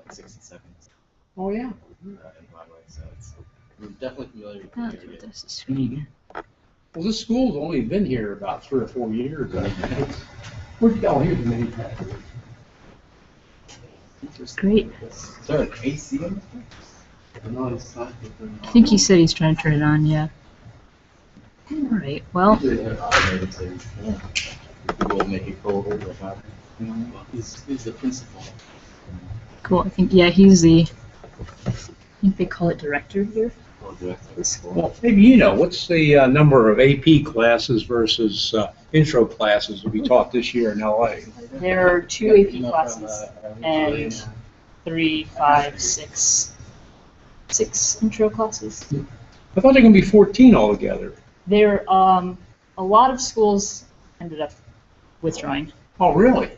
67. Oh, yeah. In Broadway, so we're definitely familiar with the That's area. what this is screen. Well, this school's only been here about 3 or 4 years. Where'd you go? Here's the main path. Great. Is there an AC in I think he said he's trying to turn it on, yeah. All right, well, We'll make it colder or hotter. He's the principal. cool. I think, yeah, he's the, I think they call it director here. This school. Well, maybe you know, what's the number of AP classes versus intro classes to be taught this year in LA? There are 2 AP classes and 3, 5, 6 intro classes. I thought they were going to be 14 altogether. There, a lot of schools ended up withdrawing, Oh, really?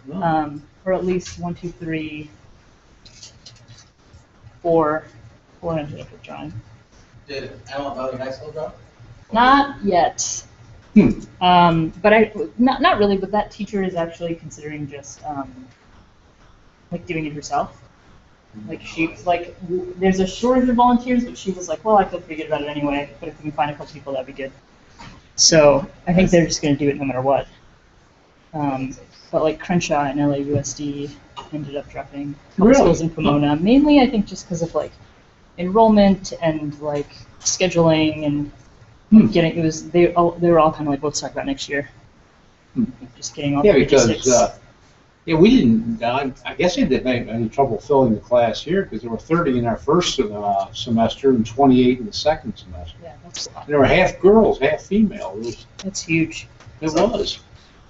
or at least 1, 2, 3, 4 ended up withdrawing. Did Allen Valley High School drop? Not yet. But not really. But that teacher is actually considering just like doing it herself. Like there's a shortage of volunteers, but she was like, well, I feel pretty good about it anyway. But if we can find a couple people, that'd be good. So I think they're just going to do it no matter what. But like Crenshaw and LAUSD ended up dropping. Really? Schools in Pomona, mainly I think just because of like enrollment and like scheduling and getting they were all kind of like, let's talk about next year. Just getting all. Yeah, because we didn't. I guess they didn't have any trouble filling the class here because there were 30 in our first semester and 28 in the second semester. Yeah, that's a lot. There were half girls, half female. That's huge. It was.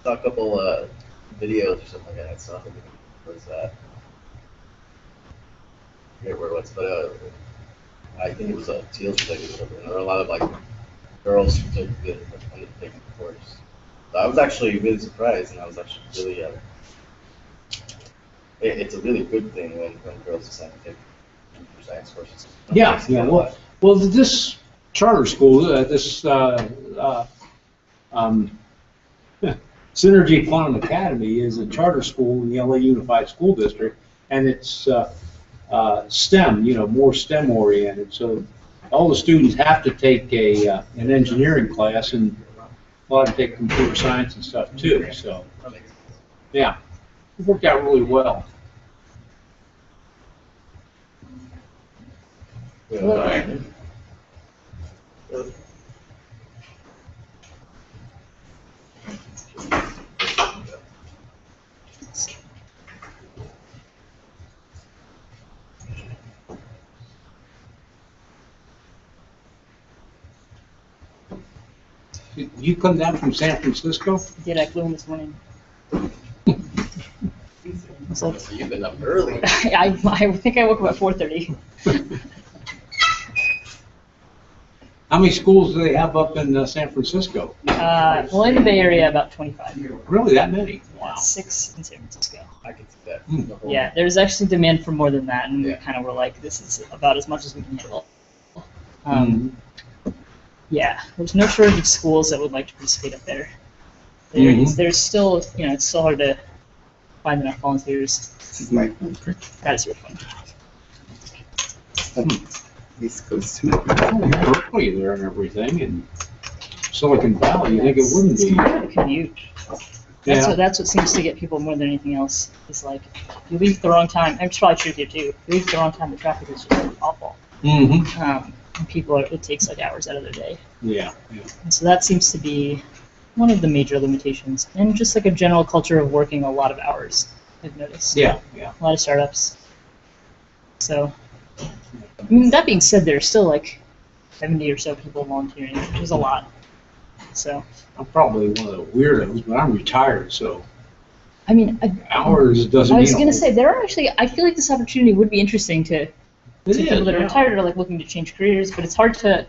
Saw a couple videos or something like that. I saw it was I forget where it was, but I think it was a TEALS related. And there were a lot of like girls who took the taking the course. So I was actually really surprised, and I was actually really. It's a really good thing when girls decide to take computer science courses. Yeah, yeah. Well, this charter school, this Synergy Quantum Academy is a charter school in the LA Unified School District, and it's STEM, more STEM oriented. So all the students have to take an engineering class, and a lot of them take computer science and stuff too. So yeah, it worked out really well. You come down from San Francisco? Did I flew in this morning? So you've been up early. I think I woke up at 4:30. How many schools do they have up in San Francisco? Well, in the Bay Area, about 25. Really, that many? Wow. 6 in San Francisco. I can see that. Yeah, there's actually demand for more than that, and we Yeah. kind of were like, this is about as much as we can handle. Yeah, there's no shortage of schools that would like to participate up there. There's still, it's still hard to find enough volunteers. That is really fun. East Coast. Berkeley there and everything, and Silicon Valley, you think it wouldn't be? The commute. Yeah. That's what seems to get people more than anything else. Is like, if you leave at the wrong time, and it's probably true here too. If you leave at the wrong time, the traffic is just awful. And people it takes like hours out of their day. Yeah. And so that seems to be one of the major limitations, and just like a general culture of working a lot of hours. I've noticed. Yeah. A lot of startups. So, I mean, that being said, there's still like 70 or so people volunteering, which is a lot. So. I'm probably one of the weirdos, but I'm retired, so. I mean, hours doesn't. I was going to say there are actually. I feel like this opportunity would be interesting to people that are retired or are like looking to change careers, but it's hard to.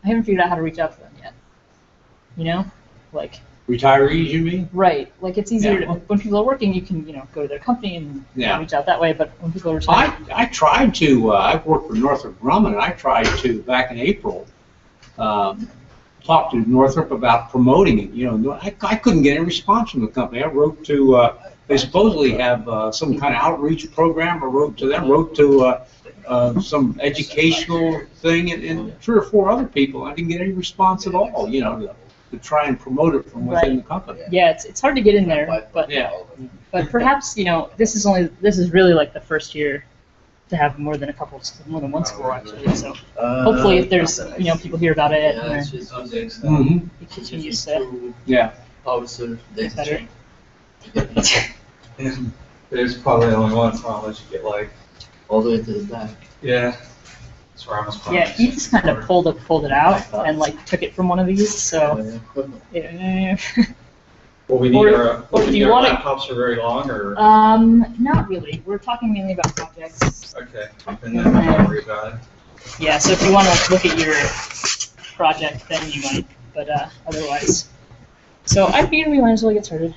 I haven't figured out how to reach out to them yet. Like. Retirees, you mean? Right. Like it's easier to, when people are working, you can go to their company and reach out that way. But when people are retired, I tried to. I've worked for Northrop Grumman, and I tried to back in April. Talk to Northrop about promoting it. I couldn't get any response from the company. I wrote to They supposedly have some kind of outreach program, or wrote to some educational thing, and 3 or 4 other people. I didn't get any response at all, to try and promote it from within the company. Yeah, it's hard to get in there, but Yeah. but perhaps this is really like the first year to have more than one school actually. So hopefully, if there's people hear about it, Yeah, and it's then just it continues to Yeah. Officer, get better. There's probably only one time that you get like, all the way to the back. yeah. That's where I was. Yeah, he just kind of pulled it out and like took it from one of these. So yeah. Well, we need Or do you want it- laptops are very long, or Not really. We're talking mainly about projects. okay, and then don't worry about it. Yeah, so if you want to look at your project, then you might, but otherwise. So I figured we might as well get started.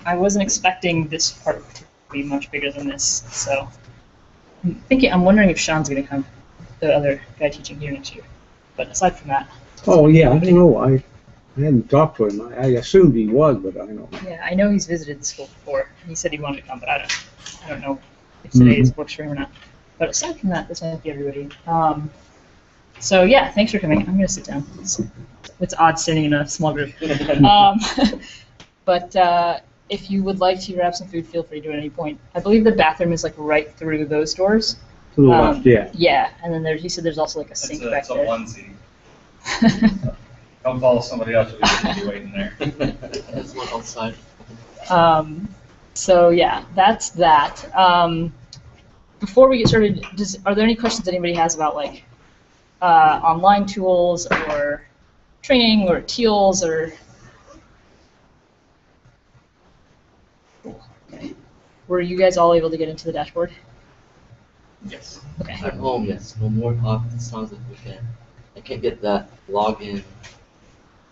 I wasn't expecting this part to be much bigger than this, so I'm wondering if Sean's going to come, the other guy teaching here next year. But aside from that, Oh, yeah, I don't know. I hadn't talked to him. I assumed he was, but I don't know. yeah, I know he's visited the school before. He said he wanted to come, but I don't know if today works for him or not. But aside from that, this might be everybody. So yeah, thanks for coming. I'm gonna sit down. It's odd sitting in a small group. But if you would like to grab some food, feel free to at any point. I believe the bathroom is like right through those doors. To the left, yeah. Yeah, and then he said there's also like a sink back It's a there. onesie. Don't follow somebody else, you'll be waiting there. There's one outside. So yeah, that's that. Before we get started, are there any questions anybody has about like online tools or training or TEALS or? Okay. Were you guys all able to get into the dashboard? Yes. Okay. At home, yes. No more talk. It sounds like we can. I can't get that login.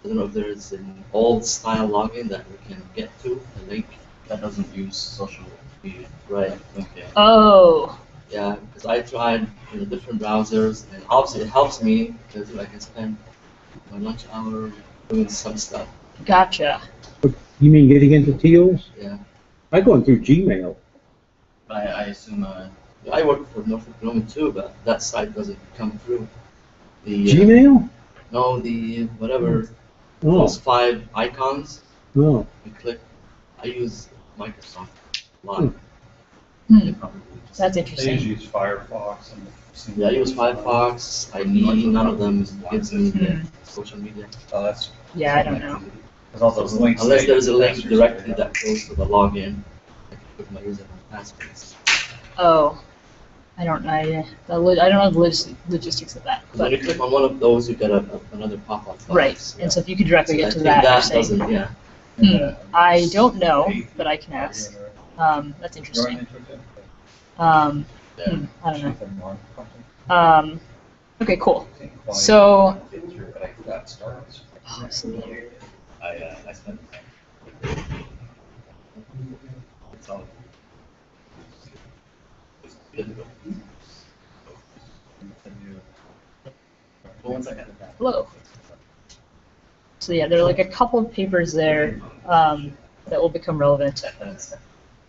I don't know if there's an old style login that we can get to, a link. That doesn't use social media. Right. Okay. Oh. Yeah, because I tried different browsers, and obviously it helps me because I can spend my lunch hour doing some stuff. Gotcha. You mean getting into TEALS? Yeah. I go in through Gmail. I assume I work for Norfolk Grumman too, but that site doesn't come through. The Gmail? no, the whatever Oh, those 5 icons. oh. You click. I use Microsoft Live. Hmm. probably just That's They interesting. usually use Firefox and. Yeah, I use Firefox. ID. None of them gives me Hmm. social media. Oh, that's. Yeah, I don't know. Because all those links. Unless say there's a link that's your directly spam. that goes to the login. I can put my username and passwords. Oh, I don't know. I don't know the logistics of that. Because when you But click on one of those, you get another pop-up box. right, and so if you could directly So get I to think that, that you're saying, doesn't. Yeah. I don't know, but I can ask. That's interesting. I don't know. Okay, cool. So, oh, somebody here. I spent it's all it's good to go. Well, one second. Hello. So yeah, there are like a couple of papers there that will become relevant.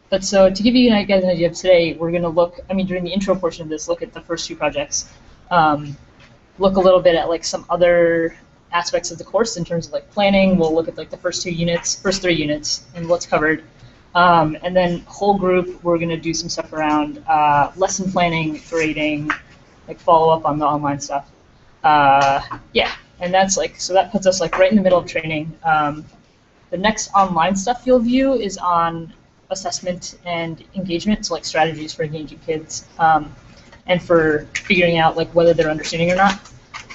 But so to give you guys an idea of today, we're going to look, during the intro portion of this, look at the first 2 projects. Look a little bit at like some other aspects of the course in terms of like planning. We'll look at like the first 3 units and what's covered. And then whole group, we're going to do some stuff around lesson planning, grading, like follow up on the online stuff. Yeah, and that's like, so that puts us like right in the middle of training. The next online stuff you'll view is on assessment and engagement, so like strategies for engaging kids and for figuring out like whether they're understanding or not.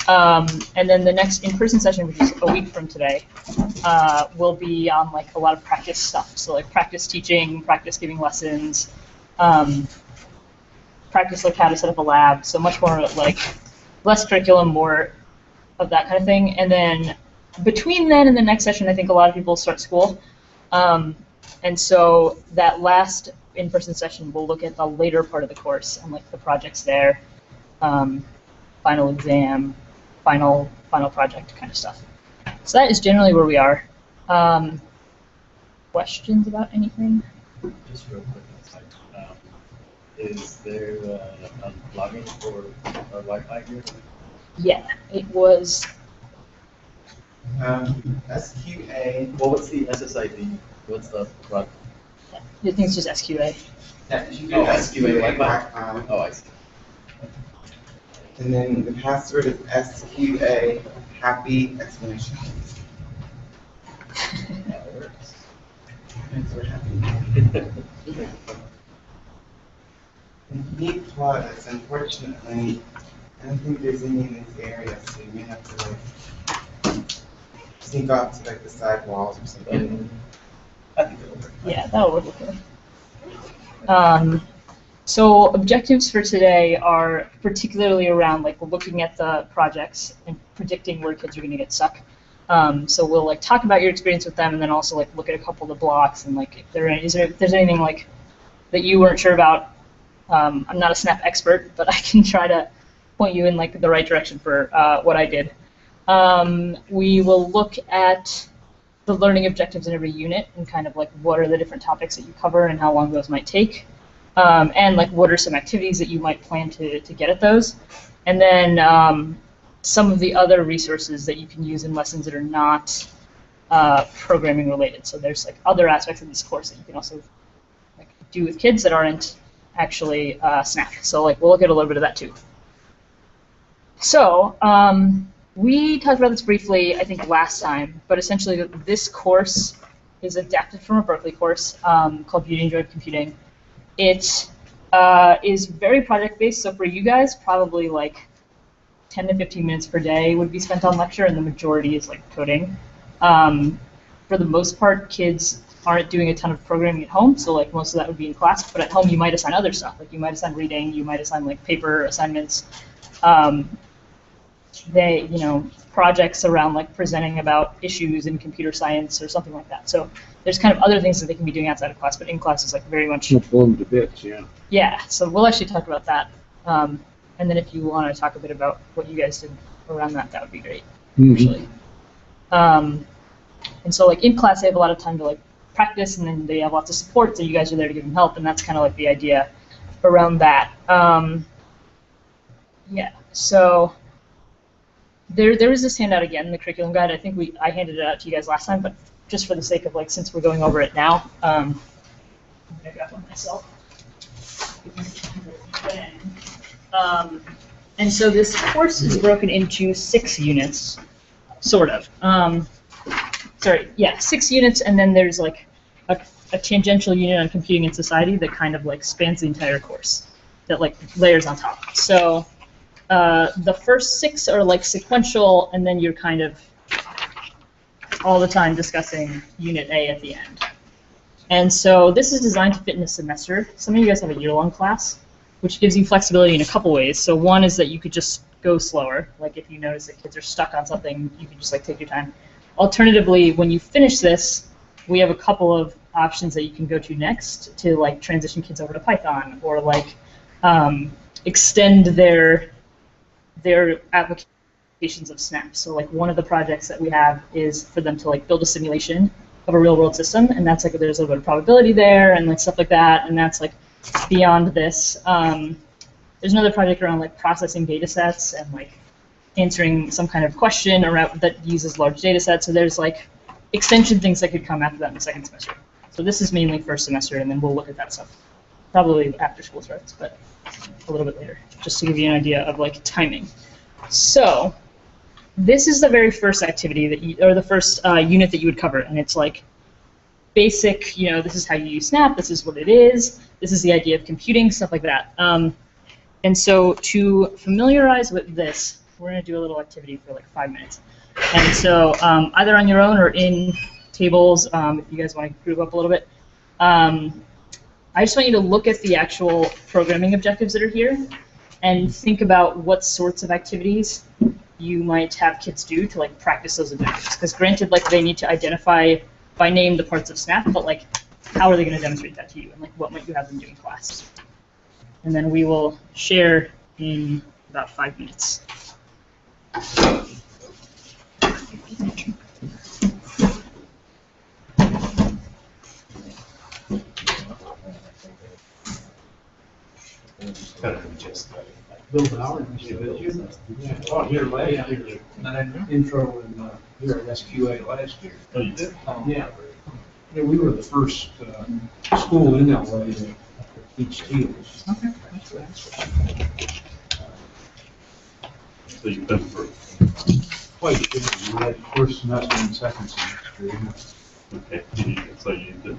And then the next in-person session, which is a week from today, will be on like a lot of practice stuff. So like practice teaching, practice giving lessons, practice like how to set up a lab. So much more like less curriculum, more of that kind of thing. And then between then and the next session, I think a lot of people start school. And so that last in-person session, we'll look at the later part of the course and like the projects there, final exam, final project kind of stuff. So that is generally where we are. Questions about anything? Just real quick, is there a login for our Wi-Fi here? Yeah, it was. SQA. Well, what's the SSID? What's the product? I think it's just SQA. Oh, SQA Wi-Fi. Oh, I see. And then the password is SQA happy explanation. That works. Thanks for happy. And heat plugs, unfortunately, I don't think there's any in this area, so you may have to like sneak off to like the side walls or something. I think it'll work. Yeah, that'll work okay. So objectives for today are particularly around like looking at the projects and predicting where kids are going to get stuck. So we'll like talk about your experience with them, and then also like look at a couple of the blocks and like if there's anything like that you weren't sure about. I'm not a SNAP expert, but I can try to point you in like the right direction for what I did. We will look at the learning objectives in every unit and kind of like what are the different topics that you cover and how long those might take. And like what are some activities that you might plan to get at those. And then some of the other resources that you can use in lessons that are not programming related. So there's like other aspects of this course that you can also like do with kids that aren't actually SNAP. So like we'll look at a little bit of that too. So we talked about this briefly, I think, last time, but essentially this course is adapted from a Berkeley course called Beauty and Joy of Computing. It is very project-based, so for you guys, probably like 10 to 15 minutes per day would be spent on lecture, and the majority is like coding. For the most part, kids aren't doing a ton of programming at home, so like most of that would be in class, but at home you might assign other stuff, like you might assign reading, you might assign like paper assignments. Projects around like presenting about issues in computer science or something like that. So there's kind of other things that they can be doing outside of class, but in class is like very much. Blown to bits, yeah. Yeah, so we'll actually talk about that. And then if you want to talk a bit about what you guys did around that, that would be great, actually. And so like in class, they have a lot of time to like practice, and then they have lots of support, so you guys are there to give them help, and that's kind of like the idea around that. Yeah, so there is this handout again in the curriculum guide. I think I handed it out to you guys last time, but just for the sake of like, since we're going over it now, I'm gonna grab one myself. And so this course is broken into 6 units, sort of. 6 units, and then there's like a tangential unit on computing and society that kind of like spans the entire course, that like layers on top. So the first 6 are like sequential, and then you're kind of all the time discussing Unit A at the end. And so this is designed to fit in a semester. Some of you guys have a year-long class, which gives you flexibility in a couple ways. So one is that you could just go slower. Like if you notice that kids are stuck on something, you can just like take your time. Alternatively, when you finish this, we have a couple of options that you can go to next to like transition kids over to Python, or like extend their applications of SNAP. So like one of the projects that we have is for them to like build a simulation of a real world system, and that's like there's a little bit of probability there and like stuff like that, and that's like beyond this. There's another project around like processing data sets and like answering some kind of question around that uses large data sets. So there's like extension things that could come after that in the second semester. So this is mainly first semester, and then we'll look at that stuff probably after school starts, but a little bit later, just to give you an idea of like timing. So this is the very first activity that you, or the first unit that you would cover, and it's like basic, this is how you use Snap, this is what it is, this is the idea of computing, stuff like that. And so to familiarize with this, we're going to do a little activity for like 5 minutes. And so either on your own or in tables, if you guys want to group up a little bit, I just want you to look at the actual programming objectives that are here and think about what sorts of activities you might have kids do to like practice those objectives. Because granted, like they need to identify by name the parts of Snap, but like how are they going to demonstrate that to you, and like what might you have them do in class? And then we will share in about 5 minutes. Bill Howard used to visit you. Yeah, I taught here last year, intro and here at SQA last year. Oh, you did? Yeah. Yeah, we were the first school in LA to teach TEALS. Okay. So you've been for, Quite a bit. We had first semester and second semester. okay, so you did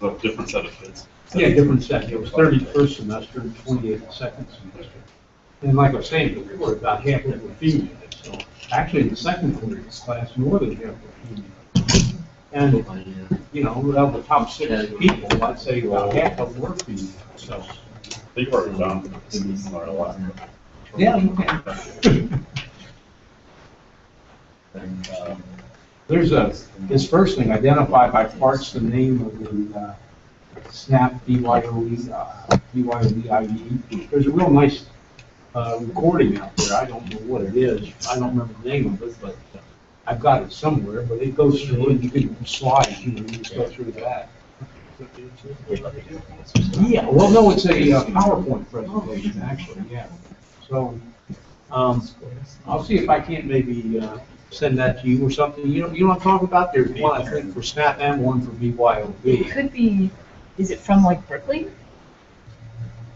a different set of kids? Yeah, different set. It was 30 first semester and 28 the second semester. And like I was saying before, about half of them were female. So actually, in the second class, more than half were female. And, you know, of the top 6 people, I'd say about half of them were female. So, So you worked on or a lot. yeah, you can. There's this first thing, identify by parts the name of the SNAP BYOD. There's a real nice recording out there. I don't know what it is. I don't remember the name of it, but I've got it somewhere. But it goes through and you can slide, you know, you just go through that. Yeah, well, no, it's a PowerPoint presentation, actually, yeah. So, I'll see if I can't maybe send that to you or something. You know what I'm talking about? There's one, I think, for SNAP and one for It BYOB. could be, is it from like Berkeley?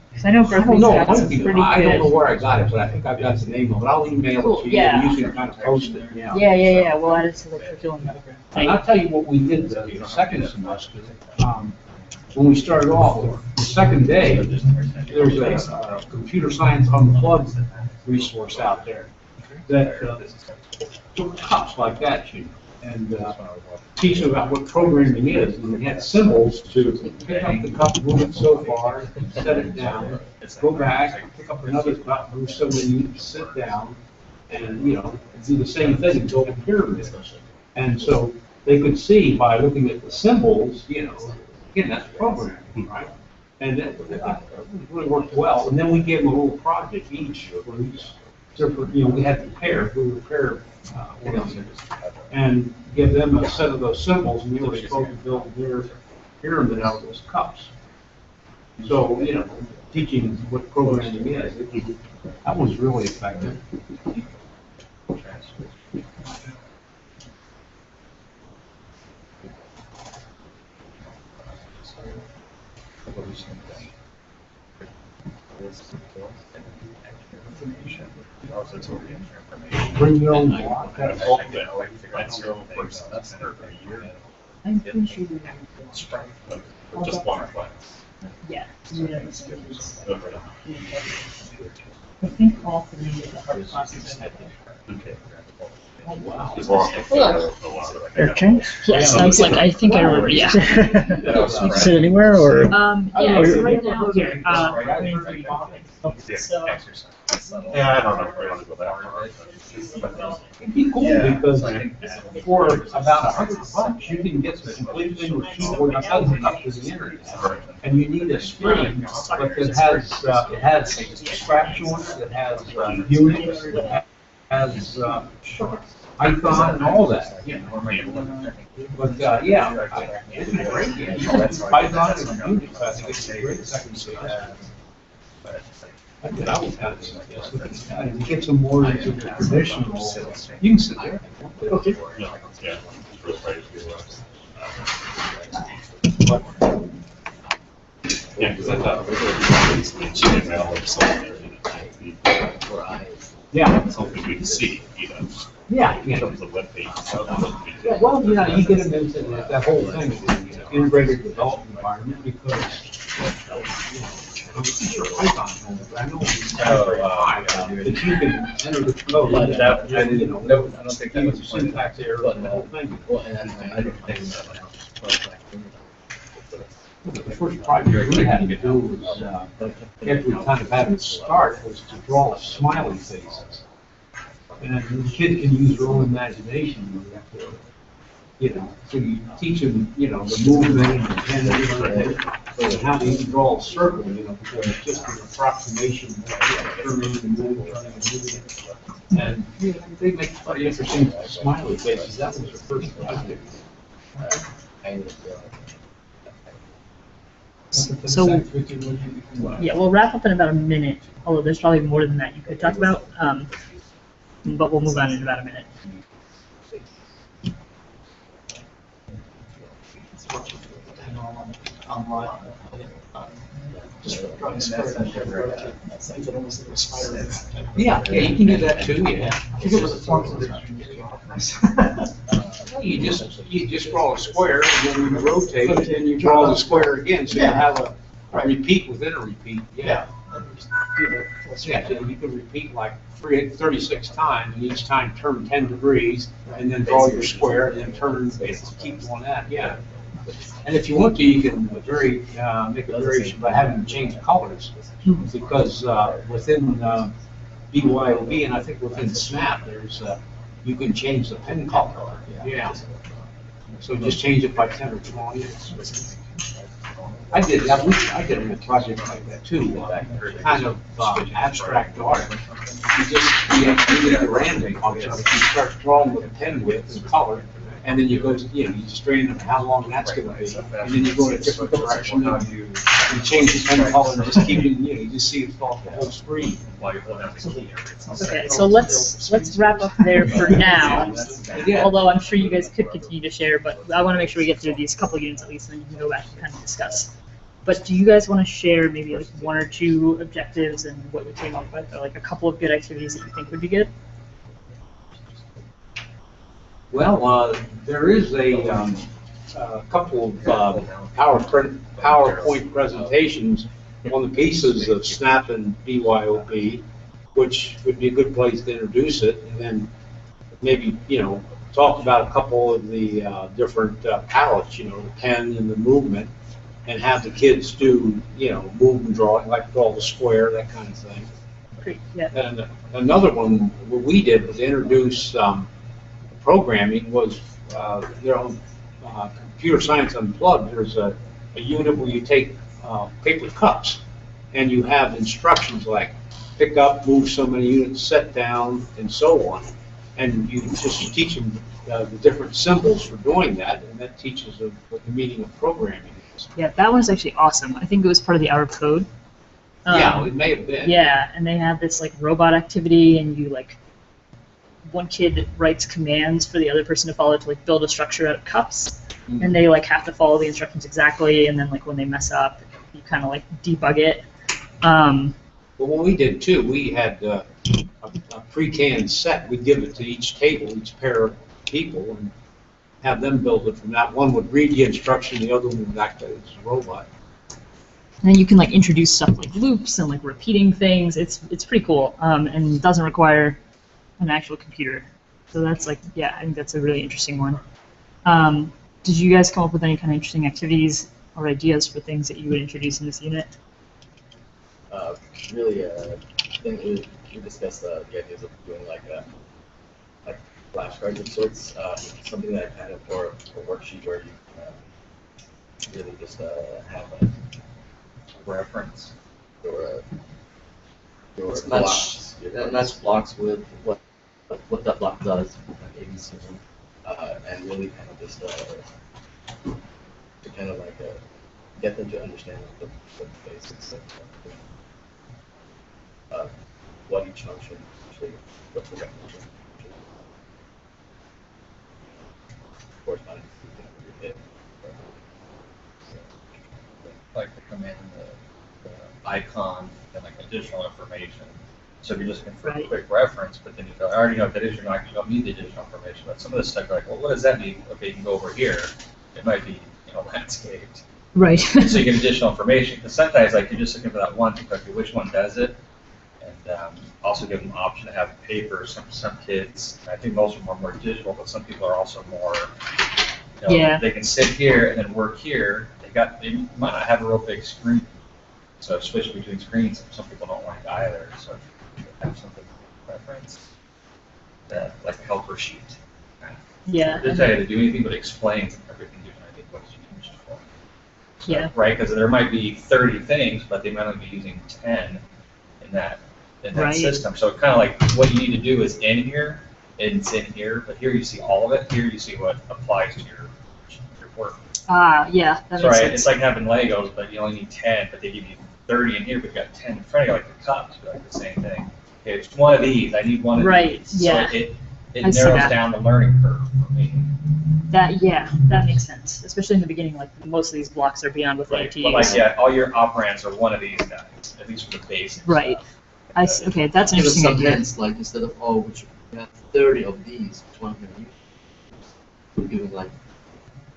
Because I know I don't Berkeley's know, got some pretty I don't know good. where I got it, but I think I've got the name of it. I'll email Cool, it to you, yeah. and you can kind of post it, yeah. Yeah, we'll add it to the curriculum. And I'll tell you what we did the second semester. When we started off, the second day, there's a computer science unplugged resource out there that took cups like that, you know, and teach them about what programming is. And we had symbols to pick up the cup, move it so far, set it down, go back, pick up another cup, move so when you sit down, and, you know, do the same thing and build a pyramid. And so they could see by looking at the symbols, you know, again, that's programming, right? And it really worked well. And then we gave them a little project each for each different, you know, we had the pair, we were pair oriented, and give them a set of those symbols, and we were supposed to build their pyramid out of those cups. So, you know, teaching what programming is, that was really effective. Bring your own block. That's your first semester a year. I'm pretty sure we have. Just one class. Yeah. Okay. I think all 3 of the art classes have it. Okay. Oh, wow. Because we're also a lot of it. Okay. Yes, I was like, I think I remember, yeah. Sit anywhere or? Yeah, so right now, here, So. Yeah, I don't know if we want to go that far. It'd be cool because for about $100, you can get the complete thing with keyboard and doesn't up to the internet. And you need a screen, but it has scratch on it, it has Unix, it has Python and all that, you know. But, yeah, it's a great game. Python and Unix, I think it's a great second semester. I would kind of suggest that you get some more into the traditional, you can sit there. Okay. Yeah, yeah. Yeah, because I thought HTML or something, Yeah, something we can see, you know, yeah, in yeah. terms of web pages. Yeah, well, you know, you get them into that whole thing, the integrated development environment, because, you know, I'm sure Python, I know it's very high, but you can enter the code, and, you know, I don't think that was use syntax error and the whole thing. I don't think so. The first project we had to do was, after we kind of had it start, was to draw smiley faces. And the kid can use their own imagination, you know, so you teach them, you know, the movement and the hand, and how to even draw a circle, you know, because it's just an approximation, turning and moving, turning and moving. And you know, they make pretty interesting smiley faces. That was the first project. So, yeah, we'll wrap up in about a minute, although there's probably more than that you could talk about, but we'll move on in about a minute. Yeah, you can do that too, yeah. You just draw a square, and then you rotate, and then you draw the square again, so you have a repeat within a repeat, yeah. Yeah, so you can repeat like 36 times, and each time turn 10 degrees, and then draw your square, and then turn, keep doing that, yeah. And if you want to, you can make a variation by having them change colors, because within BYOB, and I think within SNAP, you can change the pen color. Yeah. So just change it by 10 or 20. I did a project like that too, with that kind of abstract art. You need a random function. You start drawing with a pen width and color, and then you go to, you strain how long that's going to be, and then you go in a different direction, and you change the pen color, and just keep it, you just see it off the whole screen. Okay, so let's wrap up there for now. Although I'm sure you guys could continue to share, but I want to make sure we get through these couple units at least, and then you can go back and kind of discuss. But do you guys want to share maybe like 1 or 2 objectives and what you came up with, or like a couple of good activities that you think would be good? Well, there is a couple of PowerPoint presentations on the pieces of SNAP and BYOB, which would be a good place to introduce it, and then maybe, talk about a couple of the different palettes, the pen and the movement, and have the kids do, movement drawing, like draw the square, that kind of thing. Great, yeah. And another one, what we did was introduce programming was on Computer Science Unplugged. There's a unit where you take paper cups and you have instructions like pick up, move so many units, set down, and so on. And you just teach them the different symbols for doing that, and that teaches them what the meaning of programming is. Yeah, that one's actually awesome. I think it was part of the Hour of Code. Yeah, it may have been. Yeah, and they have this like robot activity, and you like one kid writes commands for the other person to follow to like build a structure out of cups, and they like have to follow the instructions exactly, and then like when they mess up, you kind of like debug it. Well, what we did too, we had a pre-canned set. We'd give it to each table, each pair of people, and have them build it from that. One would read the instruction, the other one would act as a robot. And then you can like introduce stuff like loops and like repeating things. It's pretty cool, and doesn't require an actual computer. So that's like, yeah, I think that's a really interesting one. Did you guys come up with any kind of interesting activities or ideas for things that you would introduce in this unit? Really, I think we discussed the ideas of doing like flashcards of sorts, something that kind of, or a worksheet where you really just have a reference or blocks. Match blocks with what that block does, like ABC. And really kind of just to kind of like get them to understand the basics of what each function actually, what the function corresponds to. Like the command, the icon, and like additional information. So if you're just looking for a quick reference, but then you go, I already know what that is, you don't need the additional information. But some of this stuff, you're like, well, what does that mean? Okay, you can go over here. It might be, landscaped. Right. So you get additional information. Because sometimes, like, you're just looking for that one, because which one does it. And also give them the option to have paper. Some kids, I think most of them are more digital, but some people are also more, yeah. They can sit here and then work here. They might not have a real big screen. So switch between screens, some people don't like either. So have something reference that like a helper sheet. Yeah. It doesn't tell you to do anything but explains everything you're doing. I think what's used for. So, yeah. Right, because there might be 30 things, but they might only be using 10 in that system. So kind of like what you need to do is in here, and it's in here, but here you see all of it. Here you see what applies to your work. Yeah, that That's makes right. sense. It's like having Legos, but you only need 10, but they give you 30 in here, but you got 10 in front of you, like the cups, like the same thing. Okay, it's one of these. I need one of Right, these. yeah. So it I see narrows that. down the learning curve for me. That makes sense, especially in the beginning. Like most of these blocks are beyond what they need to But like, use. yeah, all your operands are one of these guys, at least for the basics. Right. I see. Okay, that's an Give us interesting some idea. hints, like instead of we have 30 of these, which one can you? We're giving like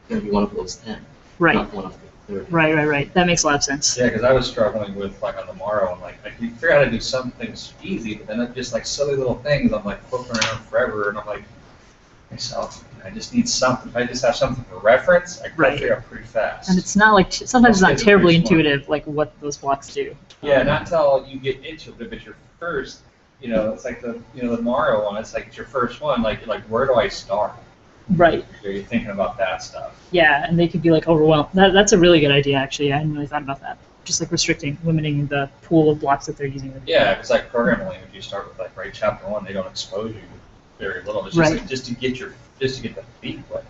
gonna be one of those 10, Right. not one of the 30. Right. That makes a lot of sense. Yeah, because I was struggling with like on the Morrow, and like you figure out how to do some things easy, but then it's just like silly little things. I'm like poking around forever, and I'm like myself, I just need something. If I just have something for reference, I can Right. figure out pretty fast. And it's not like sometimes it's Let's not get the terribly first one. intuitive, like what those blocks do. Yeah, not until you get into it, but your first, it's like the Mario one. It's like it's your first one. Like where do I start? Right. You're thinking about that stuff. Yeah, and they could be like overwhelmed. That's a really good idea, actually. I hadn't really thought about that. Just like limiting the pool of blocks that they're using. Yeah, it's like programming language. You start with like chapter 1. They don't expose you very little. It's just Right. like, just to get the feet wet.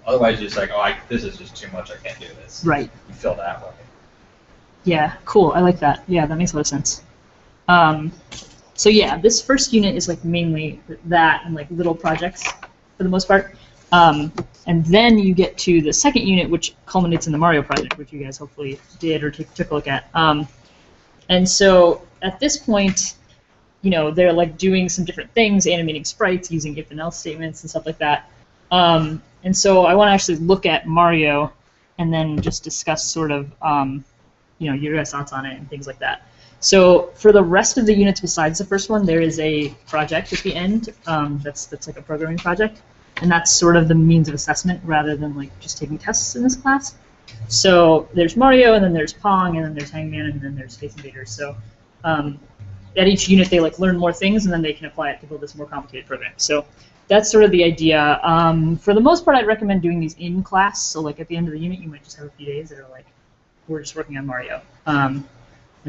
Otherwise, you're just like, this is just too much. I can't do this. Right. You feel that way. Yeah, cool. I like that. Yeah, that makes a lot of sense. So yeah, this first unit is like mainly that and like little projects for the most part. And then you get to the second unit, which culminates in the Mario project, which you guys hopefully did or took a look at. And so at this point, they're like doing some different things, animating sprites, using if and else statements and stuff like that. And so I want to actually look at Mario and then just discuss sort of, your guys' thoughts on it and things like that. So for the rest of the units besides the first one, there is a project at the end that's like a programming project. And that's sort of the means of assessment rather than like just taking tests in this class. So there's Mario, and then there's Pong, and then there's Hangman, and then there's Space Invaders. So at each unit they like learn more things, and then they can apply it to build this more complicated program. So that's sort of the idea. For the most part, I'd recommend doing these in class. So like at the end of the unit, you might just have a few days that are like, we're just working on Mario. And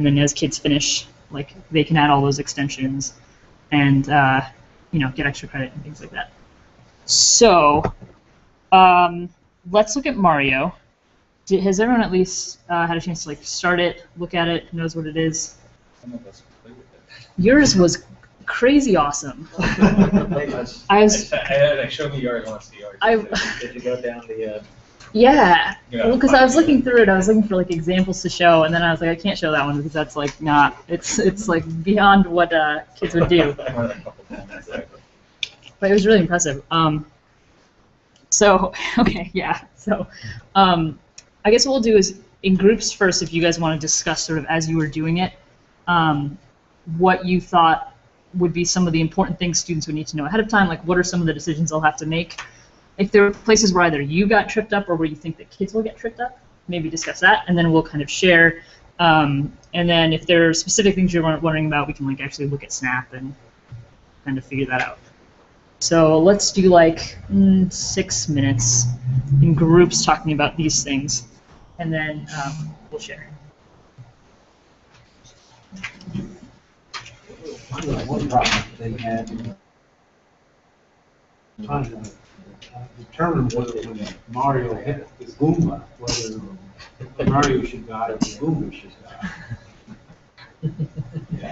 then as kids finish, like they can add all those extensions and get extra credit and things like that. So let's look at Mario. Has everyone at least had a chance to like start it, look at it, knows what it is? Some of us completed it. Yours was crazy awesome. I showed me yours once. Did you go down the? Yeah, Yeah, well, because I was looking through it, I was looking for like examples to show, and then I was like, I can't show that one because that's like not. It's like beyond what kids would do. But it was really impressive. So okay, yeah. So I guess what we'll do is in groups first, if you guys want to discuss sort of as you were doing it, what you thought would be some of the important things students would need to know ahead of time, like what are some of the decisions they'll have to make. If there are places where either you got tripped up or where you think that kids will get tripped up, maybe discuss that, and then we'll kind of share. And then if there are specific things you're wondering about, we can like actually look at Snap and kind of figure that out. So let's do like 6 minutes in groups talking about these things, and then we'll share. One problem they had trying to determine whether when Mario hit the Goomba, whether Mario should die or the Goomba should die.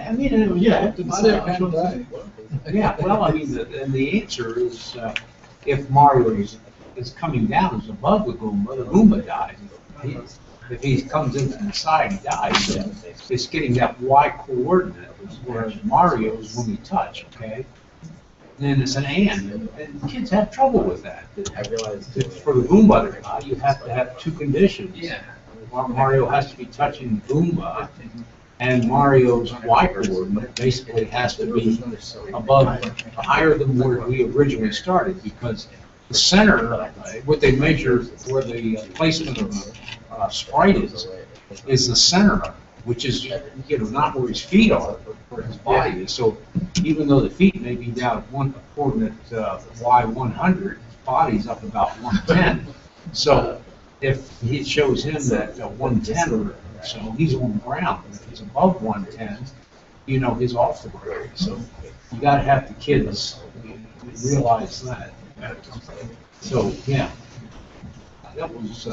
I mean, yeah, yeah. Well, I mean, and the answer is if Mario is coming down, is above the Goomba dies. If he comes in from the side, he dies. So it's getting that Y coordinate, whereas Mario is when we touch, okay? Then it's an and kids have trouble with that. I realized For the Goomba to die, you have to have two conditions. Yeah. Mario has to be touching Goomba, and Mario's Y coordinate basically has to be above, higher than where we originally started, because the center, what they measure, where the placement of sprite is the center, which is not where his feet are, but where his body is. So even though the feet may be down at one coordinate Y100, his body's up about 110. So if he shows him that 110 or so, he's on the ground. If he's above 110, he's off the ground. So you got to have the kids realize that. So yeah. that was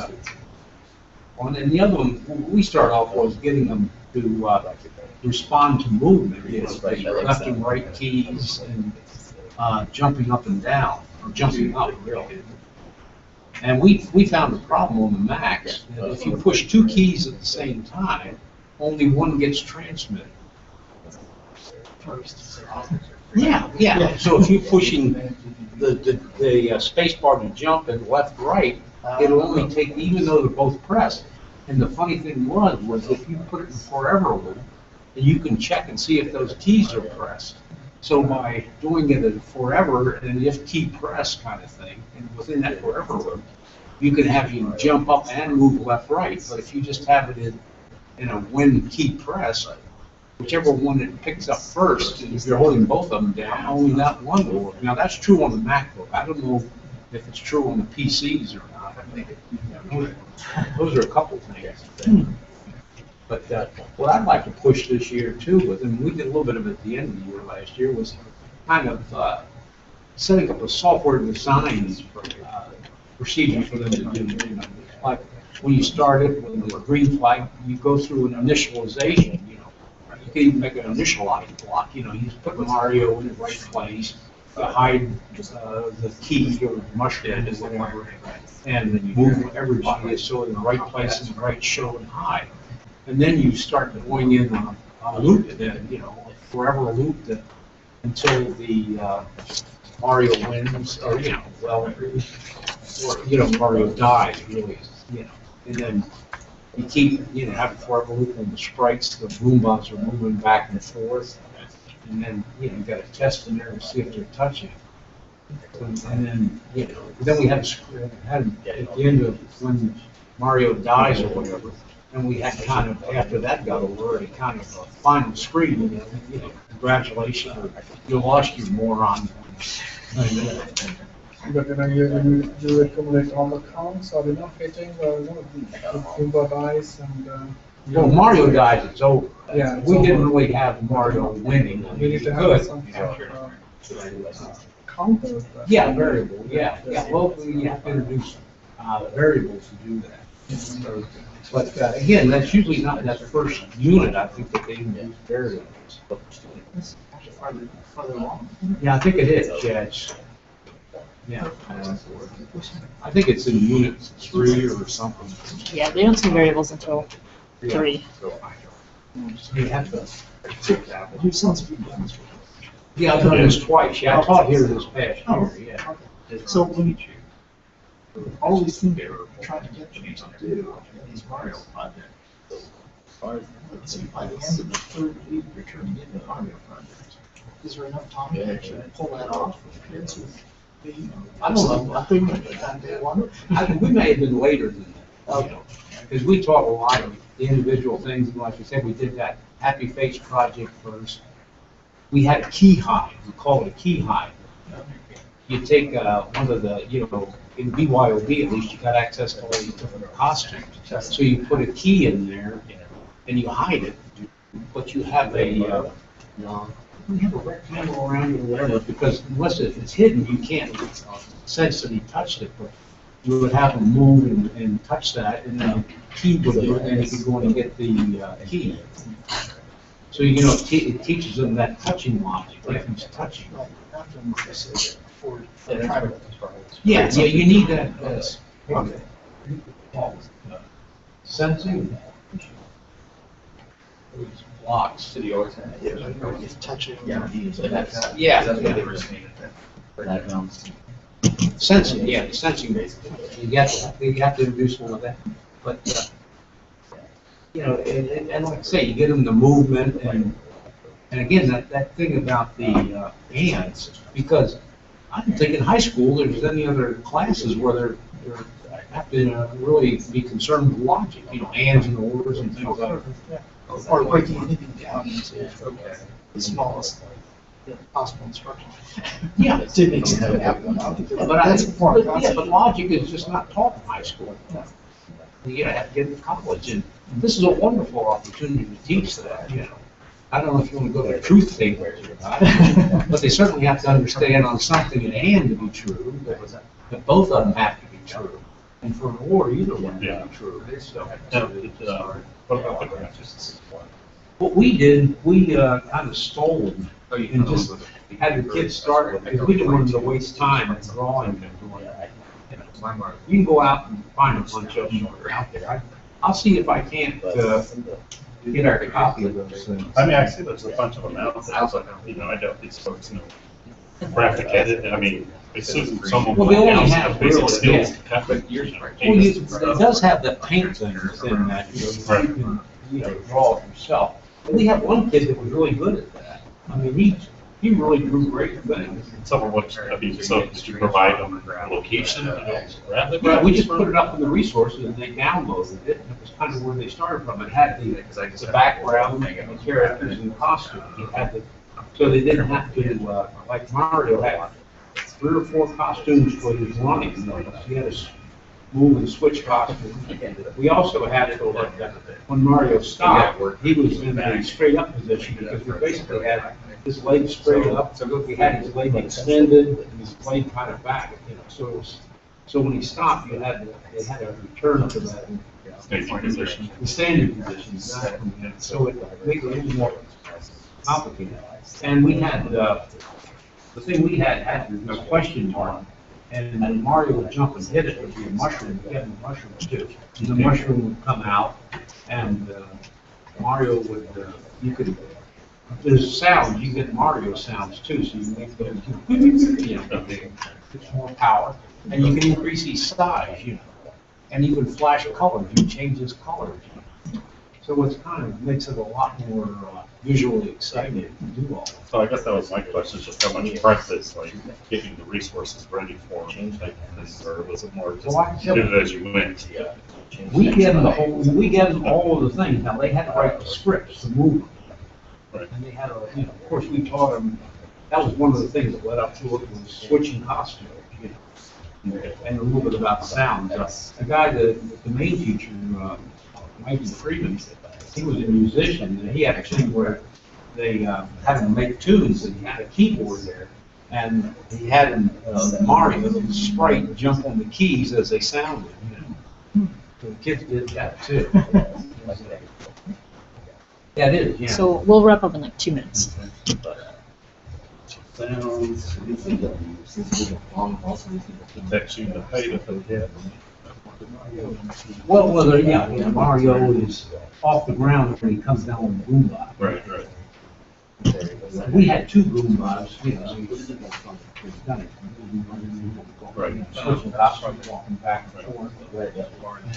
one. And the other one, we started off was getting them to respond to movement, you know, the left and right keys and jumping up and down, or jumping up, really. And we found a problem on the Macs, that if you push two keys at the same time, only one gets transmitted. Yeah. So if you're pushing the space bar to jump and left, right, it'll only take, even though they're both pressed. And the funny thing was if you put it in forever loop, you can check and see if those keys are pressed. So by doing it at forever and if key press kind of thing, and within that forever loop, you can have you jump up and move left, right. But if you just have it in a when key press, whichever one it picks up first, and if you're holding both of them down, only that one will work. Now, that's true on the MacBook. I don't know if it's true on the PCs or not. Those are a couple things. But what I'd like to push this year too, and we did a little bit of it at the end of the year last year, was kind of setting up a software design procedure for them to do. You know, like when you start it with the green flag, you go through an initialization. You can even make an initialize block. You know, you put Mario in the right place, you hide the key or the mushroom or whatever, and then you move everybody so in the right place in the right show and hide. And then you start going in a loop, then, you know, forever loop that until the Mario wins, or, you know, well, or, you know, Mario dies, really, you know. And then you keep, you know, have a forever loop on the sprites, the Goombas are moving back and forth. And then, you know, you got a test in there to see if they're touching. And then, you know, then we had at the end of when Mario dies or whatever, and we had kind of, after that got over, a kind of a final screen, you know, congratulations, or you lost your moron. But you accumulate all the counts, are they not hitting the Goomba dice and? Well, Mario dies, it's over. Yeah, We didn't really have Mario winning. We need to have some counter. Yeah, variable, yeah. Well, we have to introduce variables to do that. But again, that's usually not in that first unit, I think, that they use variables. Yeah, I think it is, yeah. Yeah. I think it's in unit 3 or something. Yeah, they don't see variables until 3. You have to. Yeah, I've done this twice. Yeah, I taught here this past year, yeah. So when all these things they're trying to get you to do in these Mario projects, let's see, by the end of the third week, you're turning in the Mario project. Is there enough time to actually pull that off? I don't know. I think by the time they want it. We may have been later than that, you know, because we taught a lot of the individual things, and like I said, we did that Happy Face project first. We had a key hide, we call it a key hide. You take one of the, you know, in BYOB at least, you got access to all these different costumes. So you put a key in there, and you hide it, but you have a, we have a rectangle around it or whatever, because unless it's hidden, you can't sense that he touched it, but you would have him move and touch that, and then the key would, and he could go and get the key. So, you know, it teaches them that touching logic, if he's touching. Yeah, you need that, sensing. Blocks. City always had. It's touching. Yeah. Sensing, yeah, sensing. You have to introduce one of that. But, you know, and like I say, you get them the movement and again, that thing about the ands, because I don't think in high school there's any other classes where they're have to really be concerned with logic, you know, ands and orders and things like that. Or breaking anything down into the smallest possible instruction. Yeah. To the extent that But logic is just not taught in high school. You have to get to college, and this is a wonderful opportunity to teach that, you know. I don't know if you want to go to truth tables or not, but they certainly have to understand on something an and to be true, that both of them have to be true. And for an award, either one. Yeah. True. So, Now, what about the graphics? what we did, we kind of stole them and just had the kids start with, because we didn't want them to waste time drawing them. You can go out and find a bunch of them out there. I'll see if I can't get our copy of those things. I mean, I see there's a bunch of them out there, but, I doubt these folks know graphic edit, I mean, I assume someone Well, they only else have has basic really, skills. yeah. But Well, it does have the paint thing within that, so you can, draw it yourself. And we have one kid that was really good at that. I mean, he really drew great things. Some of what, I mean, so did you provide them a location? Graphic? Yeah, we just put it up in the resources and they downloaded it. It was kind of where they started from. It had the background, the characters and costumes. It had the, so they didn't have to, like Mario had 3 or 4 costumes for his running. He had to move and switch costumes. We also had it when Mario stopped, he was in a straight up position because we basically had his leg straight up. So we had his leg extended and his leg kind of back, So it was, so when he stopped, they had to return to that. Standing position. The standing position, exactly. So it made it a little more complicated. And we had, the thing we had this question mark, and when Mario would jump and hit it, it would be a mushroom, we had the mushrooms too. And the mushroom would come out, and Mario would, you could, there's sounds, you get Mario sounds too, so you make those, it's more power. And you can increase his size, and you can flash colors, you change his colors. So it's kind of makes it a lot more visually exciting to do all that. So I guess that was my question, just how much practice, like, getting the resources ready for them, or was it more just do it as you went? We gave them we gave them all of the things. Now, they had to write the scripts to move them. Right. And they had a, of course, we taught them, that was one of the things that led up to it, was switching costumes, and a little bit about sound. The guy, the main teacher, Mikey Freeman, he was a musician, and he had a thing where they had him make tunes, and he had a keyboard there, and he had him, Mario, the sprite, jump on the keys as they sounded, So the kids did that too. Yeah, it is, yeah. So we'll wrap up in like 2 minutes. Sounds, protects you, the height of the head. Well, whether, Mario is off the ground when he comes down on the boom box. Right, right. We had 2 boom boxes, Right. Switching costumes, walking back and forth.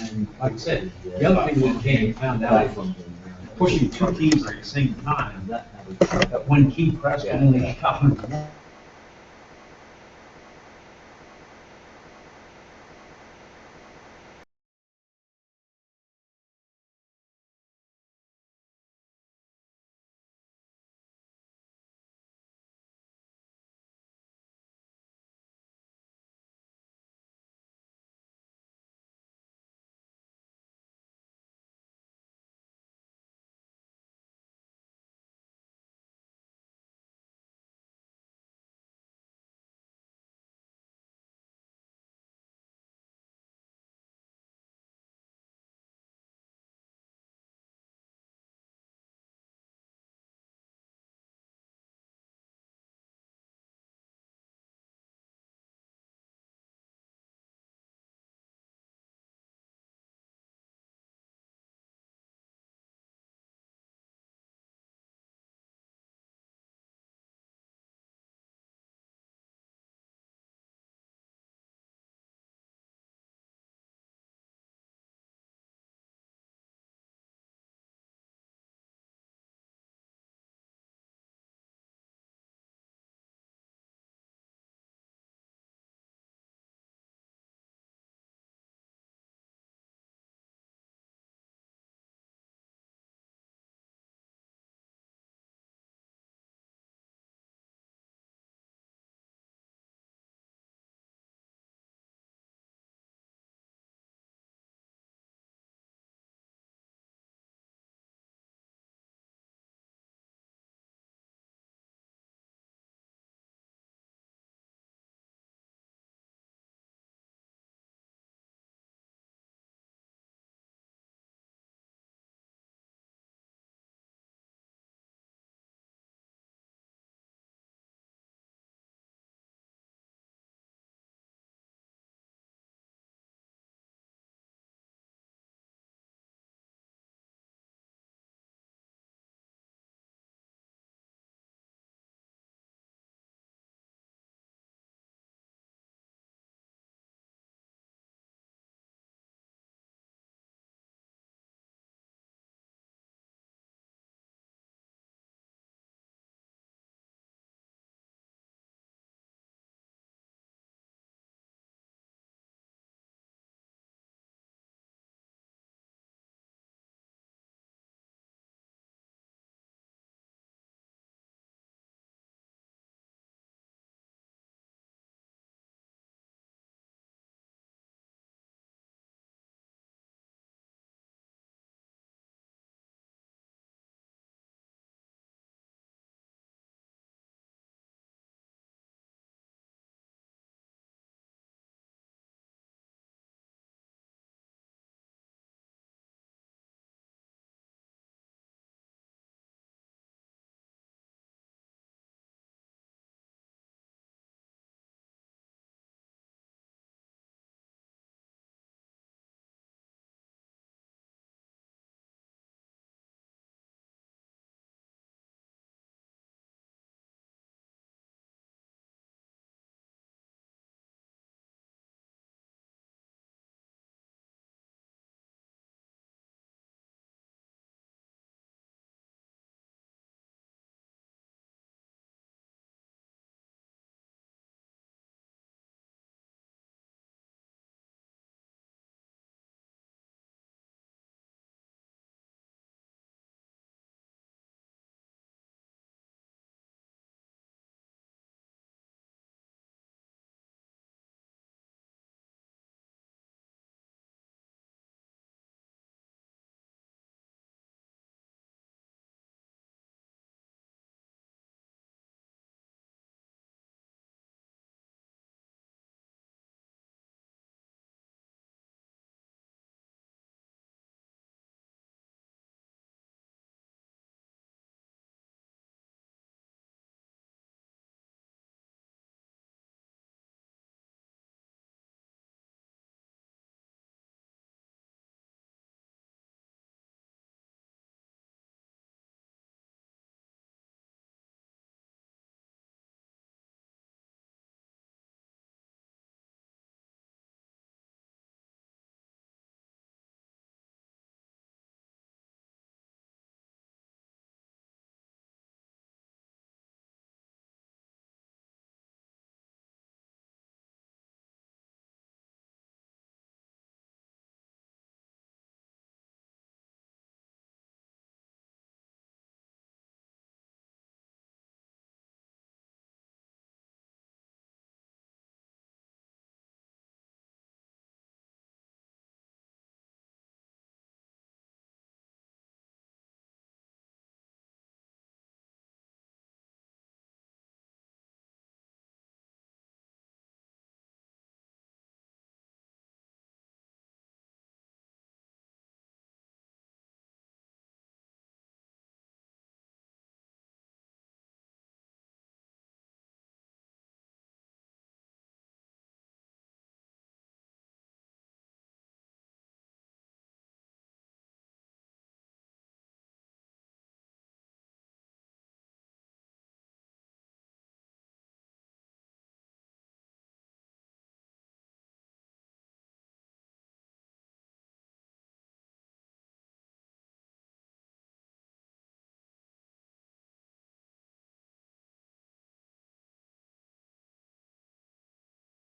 And like I said, the other thing we found out from pushing 2 keys at the same time, that one key pressed only